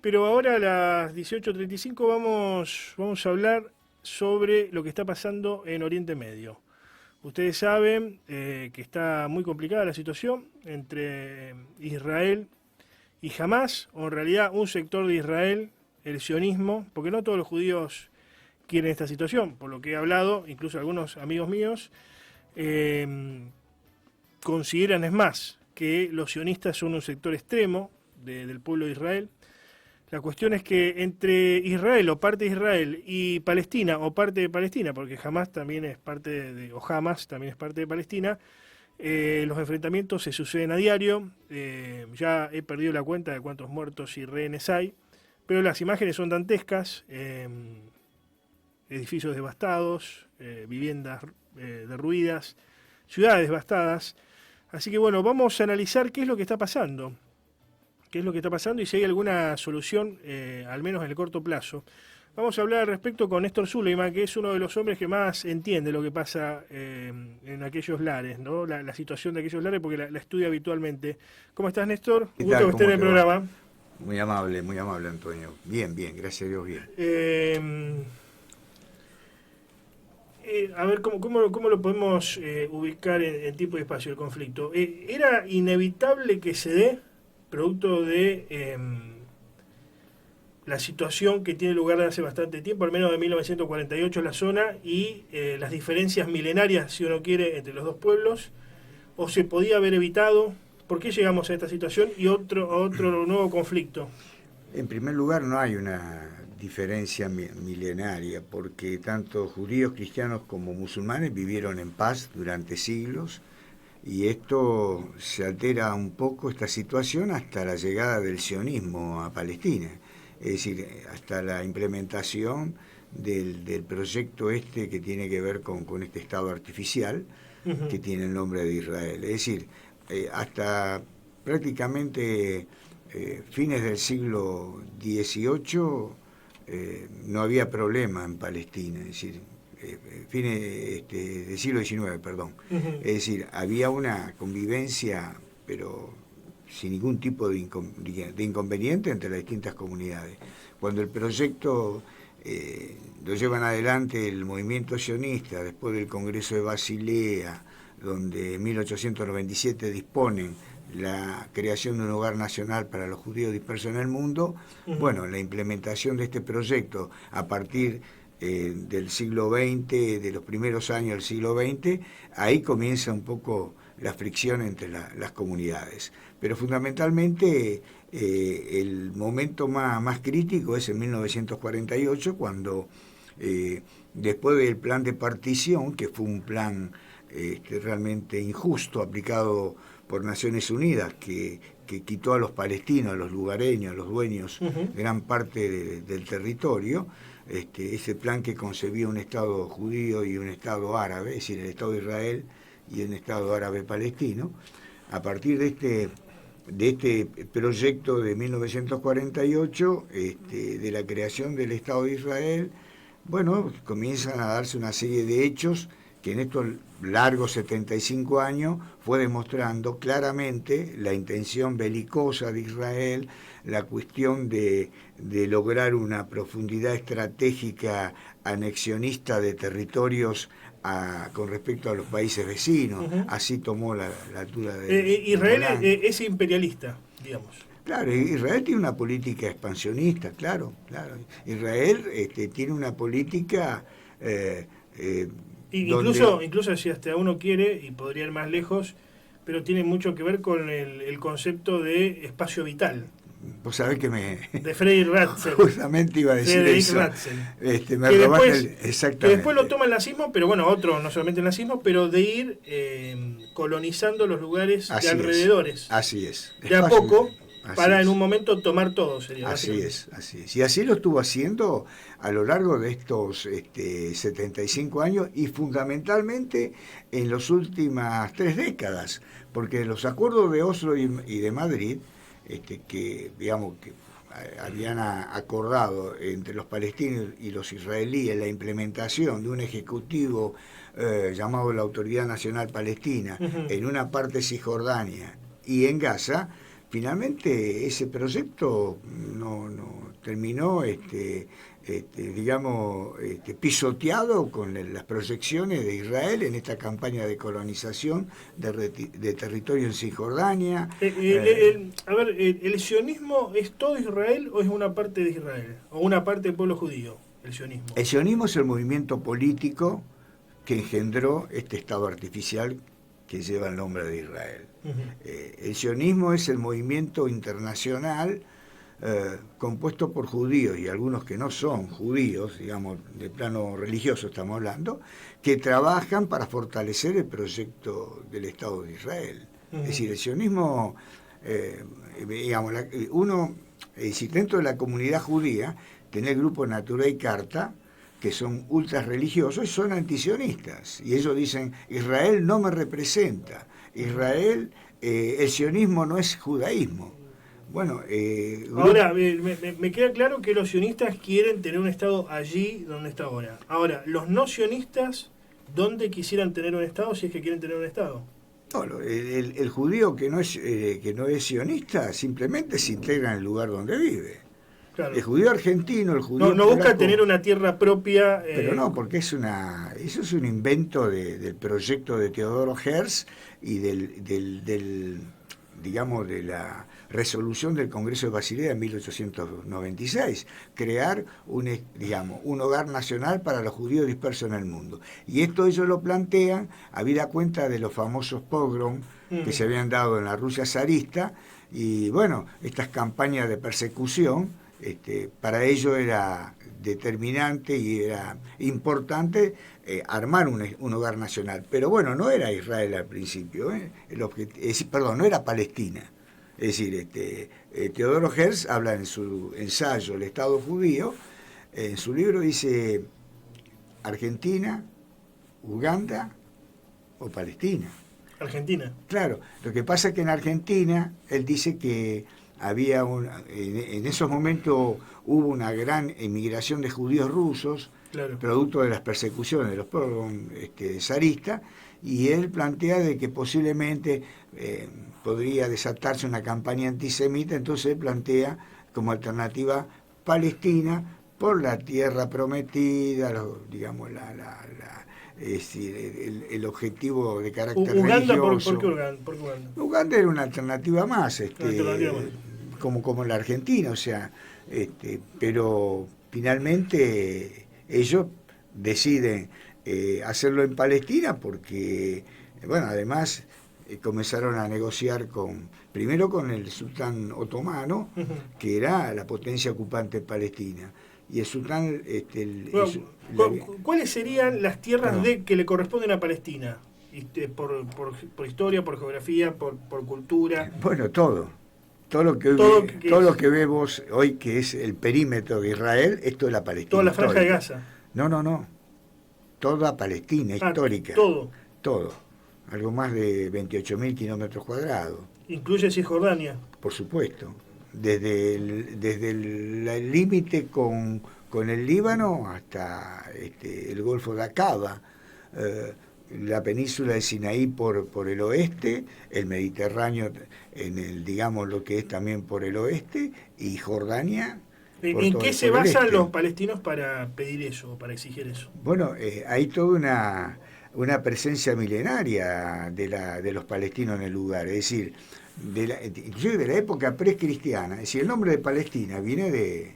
Pero ahora a las 18:35 vamos a hablar sobre lo que está pasando en Oriente Medio. Ustedes saben que está muy complicada la situación entre Israel y Hamás, o en realidad un sector de Israel, el sionismo, porque no todos los judíos quieren esta situación, por lo que he hablado, incluso algunos amigos míos, eh, consideran, es más, que los sionistas son un sector extremo del pueblo de Israel. La cuestión es que entre Israel o parte de Israel y Palestina o parte de Palestina, porque Hamas también es parte o Hamas también es parte de Palestina, los enfrentamientos se suceden a diario. Ya he perdido la cuenta de cuántos muertos y rehenes hay, pero las imágenes son dantescas. Edificios devastados, viviendas derruidas, ciudades devastadas. Así que bueno, vamos a analizar qué es lo que está pasando. Qué es lo que está pasando y si hay alguna solución, al menos en el corto plazo. Vamos a hablar al respecto con Néstor Zuleiman, que es uno de los hombres que más entiende lo que pasa en aquellos lares, ¿no? La situación de aquellos lares, porque la estudia habitualmente. ¿Cómo estás, Néstor? ¿Qué Un gusto tal? que esté en ¿Cómo el te va? programa. Muy amable, Antonio. Bien, bien, gracias a Dios, bien. A ver, ¿cómo lo podemos ubicar en tiempo y espacio el conflicto? ¿Era inevitable que se dé, producto de la situación que tiene lugar desde hace bastante tiempo, al menos de 1948 en la zona, y las diferencias milenarias, si uno quiere, entre los dos pueblos? ¿O se podía haber evitado? ¿Por qué llegamos a esta situación y otro nuevo conflicto? En primer lugar, no hay una diferencia milenaria, porque tanto judíos, cristianos como musulmanes vivieron en paz durante siglos, y esto se altera un poco, esta situación, hasta la llegada del sionismo a Palestina, es decir, hasta la implementación del proyecto este que tiene que ver con este Estado artificial, Ujú. que tiene el nombre de Israel. Es decir, hasta prácticamente fines del siglo XVIII no había problema en Palestina, es decir, fines del siglo XIX, perdón. Ujú. Es decir, había una convivencia, pero sin ningún tipo de inconveniente entre las distintas comunidades. Cuando el proyecto lo llevan adelante el movimiento sionista, después del Congreso de Basilea, donde en 1897 disponen la creación de un hogar nacional para los judíos dispersos en el mundo, Ujú. bueno, la implementación de este proyecto a partir del siglo XX, de los primeros años del siglo XX, ahí comienza un poco la fricción entre las comunidades. Pero fundamentalmente el momento más crítico es en 1948, cuando después del plan de partición, que fue un plan realmente injusto aplicado por Naciones Unidas, que quitó a los palestinos, a los lugareños, a los dueños, Ujú. gran parte del territorio, ese plan que concebía un Estado judío y un Estado árabe, es decir, el Estado de Israel y un Estado árabe palestino. A partir de este proyecto de 1948, de la creación del Estado de Israel, bueno, comienzan a darse una serie de hechos que en estos largos 75 años fue demostrando claramente la intención belicosa de Israel, la cuestión de lograr una profundidad estratégica anexionista de territorios con respecto a los países vecinos. Ujú. Así tomó la altura del Israel Golán. es imperialista, digamos. Claro, Israel tiene una política expansionista, claro, claro. Israel tiene una política donde, Incluso si hasta uno quiere, y podría ir más lejos, pero tiene mucho que ver con el concepto de espacio vital, vos sabés que me de Frederick Ratzel, justamente iba a decir Frederick eso, Ratzel, me que robaste después, que después lo exactamente, toma el nazismo, pero bueno, otro, no solamente el nazismo, pero de ir colonizando los lugares de alrededores, así es, de a espacio, poco, así para en un es. momento tomar todo, sería Así básicamente. es, así es. Y así lo estuvo haciendo a lo largo de estos 75 años y fundamentalmente en las últimas 3 décadas, porque los acuerdos de Oslo y de Madrid, que digamos que habían acordado entre los palestinos y los israelíes la implementación de un ejecutivo llamado la Autoridad Nacional Palestina Ujú. en una parte de Cisjordania y en Gaza. Finalmente ese proyecto terminó pisoteado con las proyecciones de Israel en esta campaña de colonización de territorio en Cisjordania. ¿El sionismo es todo Israel o es una parte de Israel? ¿O una parte del pueblo judío, el sionismo? El sionismo es el movimiento político que engendró este Estado artificial que lleva el nombre de Israel. El sionismo es el movimiento internacional compuesto por judíos y algunos que no son judíos, digamos, de plano religioso estamos hablando, que trabajan para fortalecer el proyecto del Estado de Israel. Es decir, el sionismo, si dentro de la comunidad judía tenés el grupo Natura y Carta, que son ultras religiosos y son antisionistas. Y ellos dicen, Israel no me representa, Israel, el sionismo no es judaísmo. Bueno, ahora, me queda claro que los sionistas quieren tener un Estado allí donde está ahora. Ahora, los no sionistas, ¿dónde quisieran tener un Estado si es que quieren tener un Estado? No, el judío que no es sionista simplemente se integra en el lugar donde vive. Claro. El judío argentino, el judío no busca tener una tierra propia. Pero no, porque eso es un invento del proyecto de Teodoro Herz y de la resolución del Congreso de Basilea en 1896, crear un hogar nacional para los judíos dispersos en el mundo. Y esto ellos lo plantean habida cuenta de los famosos pogroms que se habían dado en la Rusia zarista, y bueno, estas campañas de persecución, para ello era determinante y era importante armar un hogar nacional. Pero bueno, no era Israel al principio, no era Palestina. Es decir, Teodoro Herz habla en su ensayo El Estado Judío, en su libro dice Argentina, Uganda o Palestina. Argentina. Claro, lo que pasa es que en Argentina él dice que había en esos momentos hubo una gran emigración de judíos rusos, claro, producto de las persecuciones de los pogroms zaristas, y él plantea de que posiblemente podría desatarse una campaña antisemita, entonces él plantea como alternativa Palestina por la tierra prometida, es decir, el objetivo de carácter religioso. ¿Por qué Uganda? Uganda era una alternativa más, como la Argentina, o sea, pero finalmente ellos deciden hacerlo en Palestina porque, bueno, además comenzaron a negociar primero con el sultán otomano, que era la potencia ocupante en Palestina, y el sultán... ¿Cuáles serían las tierras que le corresponden a Palestina? Por historia, por geografía, por cultura. Bueno, todo lo que vemos hoy, que es el perímetro de Israel, esto es la Palestina. Toda la franja de Gaza. No. Toda Palestina histórica. Todo. Algo más de 28.000 kilómetros cuadrados. ¿Incluye Cisjordania? Por supuesto. Desde el límite con el Líbano hasta el Golfo de Aqaba, la península de Sinaí por el oeste, el Mediterráneo lo que es también por el oeste, y Jordania. ¿En qué se basan los palestinos para pedir eso, para exigir eso? Bueno, hay toda una presencia milenaria de los palestinos en el lugar, es decir, inclusive de la época precristiana. Es decir, el nombre de Palestina viene de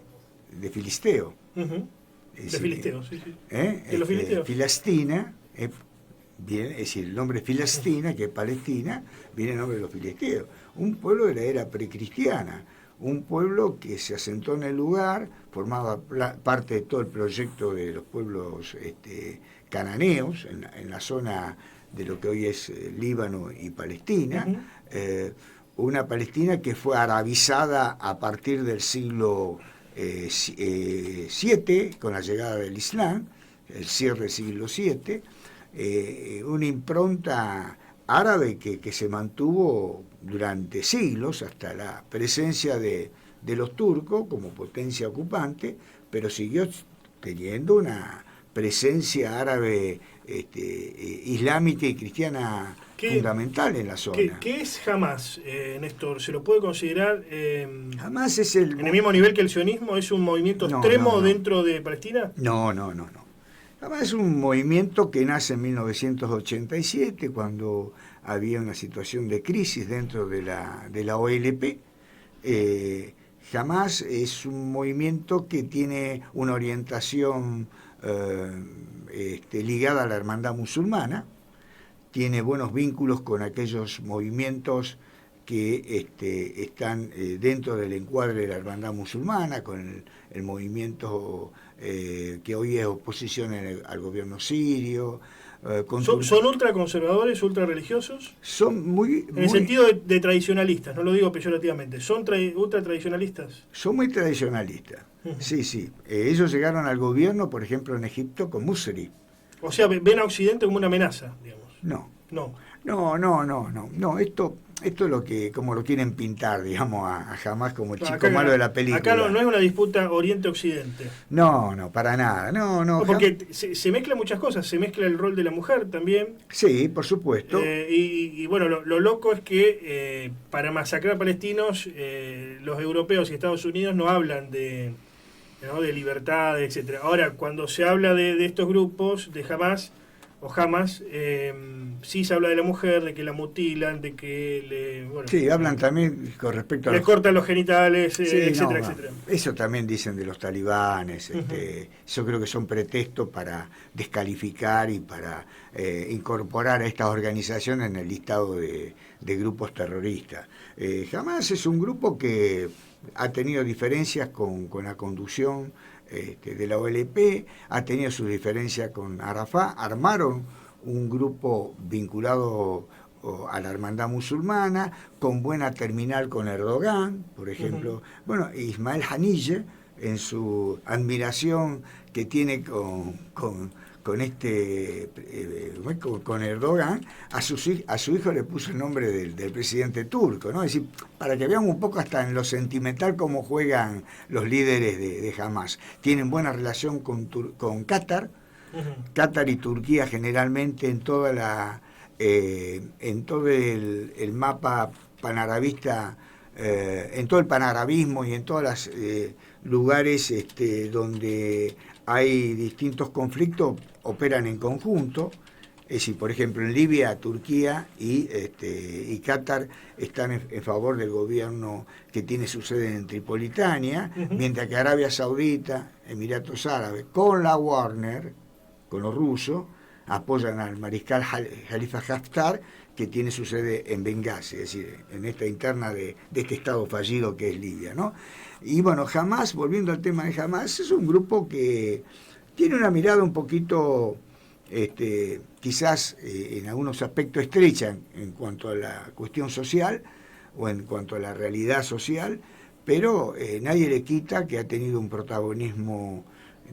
filisteo. De filisteo, sí. De los filisteos. Filastina, es decir, el nombre Filastina, que es Palestina, viene del nombre de los filisteos. Un pueblo de la era precristiana, un pueblo que se asentó en el lugar, formaba parte de todo el proyecto de los pueblos cananeos, en la zona de lo que hoy es Líbano y Palestina, una Palestina que fue arabizada a partir del siglo VII, con la llegada del Islam, el cierre del siglo VII, una impronta árabe que se mantuvo durante siglos hasta la presencia de los turcos como potencia ocupante, pero siguió teniendo una presencia árabe, islámica y cristiana fundamental en la zona. ¿Qué es Hamas, Néstor? ¿Se lo puede considerar Hamas es en el mismo nivel que el sionismo? ¿Es un movimiento extremo dentro de Palestina? No. Hamas es un movimiento que nace en 1987, cuando había una situación de crisis dentro de la OLP. Hamas es un movimiento que tiene una orientación ligada a la hermandad musulmana, tiene buenos vínculos con aquellos movimientos que están dentro del encuadre de la hermandad musulmana, con el movimiento que hoy es oposición al gobierno sirio. ¿Son ultraconservadores, ultrarreligiosos? Son muy... En el sentido de tradicionalistas, no lo digo peyorativamente. ¿Son ultratradicionalistas? Son muy tradicionalistas, sí. Ellos llegaron al gobierno, por ejemplo, en Egipto con Mussolini. O sea, ven a Occidente como una amenaza, digamos. No. Esto es lo que, como lo quieren pintar, digamos, a Hamas como el chico malo de la película. Acá no es una disputa Oriente-Occidente. No, para nada. No, porque se mezclan muchas cosas. Se mezcla el rol de la mujer también. Sí, por supuesto. Y bueno, lo loco es que para masacrar palestinos, los europeos y Estados Unidos no hablan de libertad, etcétera. Ahora, cuando se habla de estos grupos, de Hamas, sí se habla de la mujer, de que la mutilan, de que sí, hablan también con respecto a le cortan los genitales, etcétera, etcétera. Eso también dicen de los talibanes. Yo creo que son pretextos para descalificar y para incorporar a estas organizaciones en el listado de grupos terroristas. Hamas es un grupo que ha tenido diferencias con la conducción de la OLP, ha tenido sus diferencias con Arafat, armaron un grupo vinculado a la hermandad musulmana, con buena terminal con Erdogan, por ejemplo. Bueno, Ismael Haniyeh, en su admiración que tiene con Erdogan, a su hijo le puso el nombre del presidente turco, ¿no? Es decir, para que vean un poco hasta en lo sentimental cómo juegan los líderes de Hamas. Tienen buena relación con Qatar. Qatar y Turquía generalmente en todo el mapa panarabista, en todo el panarabismo y en todos los lugares donde hay distintos conflictos, operan en conjunto. Es decir, por ejemplo, en Libia, Turquía y Qatar están en favor del gobierno que tiene su sede en Tripolitania, mientras que Arabia Saudita, Emiratos Árabes, con la Wagner, con los rusos, apoyan al mariscal Khalifa Haftar, que tiene su sede en Benghazi, es decir, en esta interna de este estado fallido que es Libia, ¿no? Y bueno, Hamas, volviendo al tema de Hamas, es un grupo que tiene una mirada un poquito, quizás en algunos aspectos estrecha en cuanto a la cuestión social o en cuanto a la realidad social, pero nadie le quita que ha tenido un protagonismo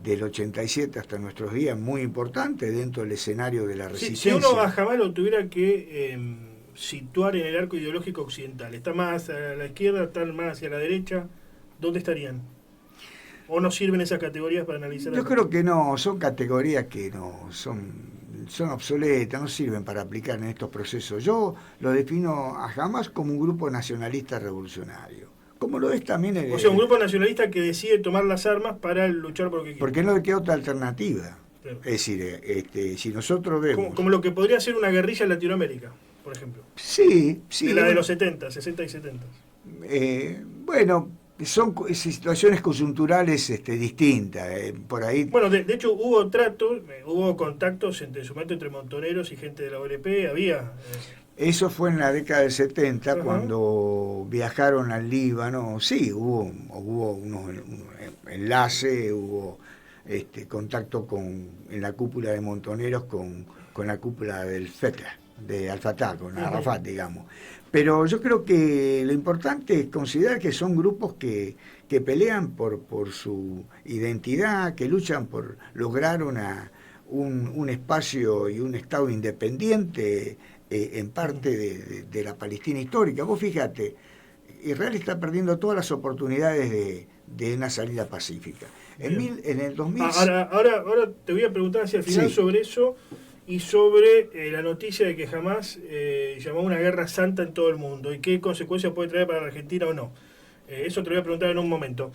del 87 hasta nuestros días muy importante dentro del escenario de la resistencia. Si uno a Hamas lo tuviera que situar en el arco ideológico occidental, ¿está más a la izquierda, está más hacia la derecha? ¿Dónde estarían? ¿O no sirven esas categorías para analizar? Yo creo que no, son categorías que no son obsoletas, no sirven para aplicar en estos procesos. Yo lo defino a Hamas como un grupo nacionalista revolucionario. Como lo es también o sea, un grupo nacionalista que decide tomar las armas para luchar por lo que quiere. Porque no le queda otra alternativa. Claro. Es decir, si nosotros vemos... Como lo que podría ser una guerrilla en Latinoamérica, por ejemplo. Sí. De la de los 60 y 70. Bueno, son situaciones coyunturales distintas. Por ahí... Bueno, de hecho hubo tratos, hubo contactos en su momento entre montoneros y gente de la OLP, había... Eso fue en la década del 70, cuando viajaron al Líbano. Sí, hubo unos enlaces, hubo contacto en la cúpula de montoneros con la cúpula del Fatah, de Al-Fatah, con Arafat, digamos. Pero yo creo que lo importante es considerar que son grupos que pelean por su identidad, que luchan por lograr un espacio y un Estado independiente en parte de la Palestina histórica. Vos fíjate, Israel está perdiendo todas las oportunidades de una salida pacífica. En el 2000... Ahora te voy a preguntar hacia el final sobre eso y sobre la noticia de que jamás llamó a una guerra santa en todo el mundo y qué consecuencias puede traer para la Argentina o no. Eso te lo voy a preguntar en un momento.